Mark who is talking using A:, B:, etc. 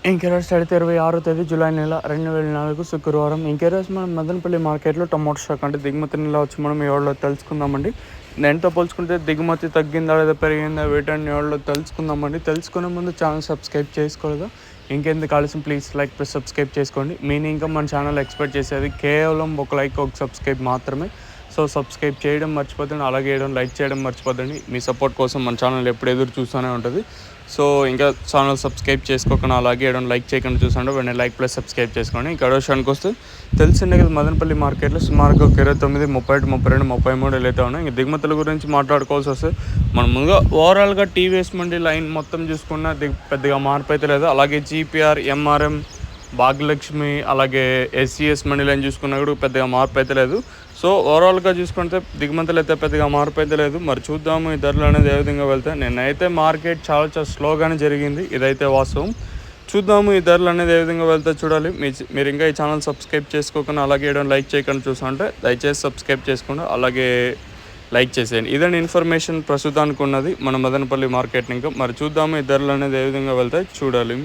A: ఇంకెరోజు 26వ తేదీ జూలై నెల 2004 శుక్రవారం. ఇంకెరోజు మనం మదనపల్లి మార్కెట్లో టమాటో స్టాక్ అంటే దిగుమతి నెల వచ్చి మనం ఎవరిలో తెలుసుకుందామండి. నేనుతో పోల్చుకుంటే దిగుమతి తగ్గిందా లేదా పెరిగిందా వీటన్ని ఎవరిలో తెలుసుకుందామండి. తెలుసుకునే ముందు ఛానల్ సబ్స్క్రైబ్ చేసుకోలేదా? ఇంకెందుకు ఆలస్యం, ప్లీజ్ లైక్ ప్లస్ సబ్స్క్రైబ్ చేసుకోండి. మీని ఇంకా మన ఛానల్ ఎక్స్పెక్ట్ చేసేది కేవలం ఒక లైక్ ఒక సబ్స్క్రైబ్ మాత్రమే. సో సబ్స్క్రైబ్ చేయడం మర్చిపోద్దండి, అలాగే లైక్ చేయడం మర్చిపోద్దండి. మీ సపోర్ట్ కోసం మన ఛానల్ ఎప్పుడు ఎదురు చూస్తూనే ఉంటుంది. సో ఇంకా ఛానల్ సబ్స్క్రైబ్ చేసుకోకుండా అలాగే లైక్ చేయకుండా చూస్తుంటే వెంటనే లైక్ ప్లస్ సబ్స్క్రైబ్ చేసుకోండి. ఇంకా విషయానికి వస్తే తెలిసిందే కదా, మదనపల్లి మార్కెట్లో సుమారుగా ఒక 29, 30, 32, 33 అయితే ఉన్నాయి. ఇంకా దిగుమతుల గురించి మాట్లాడుకోవాల్సి వస్తే మనం ముందుగా ఓవరాల్గా టీవీఎస్ మండి లైన్ మొత్తం చూసుకున్న పెద్దగా మార్పు అయితే లేదు. అలాగే జీపీఆర్, ఎంఆర్ఎం, భాగ్యలక్ష్మి, అలాగే ఎస్సీఎస్ మండి లైన్ చూసుకున్నా కూడా పెద్దగా మార్పు అయితే లేదు. సో ఓవరాల్గా చూసుకుంటే దిగుమతులు అయితే పెద్దగా మార్పు అయితే లేదు. మరి చూద్దాము ఈ ధరలు అనేది ఏ విధంగా వెళ్తాయి. నిన్నైతే మార్కెట్ చాలా స్లోగానే జరిగింది, ఇదైతే వాస్తవం. చూద్దాము ఈ ధరలు అనేది ఏ విధంగా వెళ్తాయి చూడాలి. మీరు ఇంకా ఈ ఛానల్ సబ్స్క్రైబ్ చేసుకోకుండా అలాగే లైక్ చేయకుండా చూస్తుంటే దయచేసి సబ్స్క్రైబ్ చేసుకోండి, అలాగే లైక్ చేసేయండి. ఇదండి ఇన్ఫర్మేషన్ ప్రస్తుతానికి ఉన్నది మన మదనపల్లి మార్కెట్. ఇంకా మరి చూద్దాము ఈ ధరలు అనేది ఏ విధంగా వెళ్తాయి చూడాలి.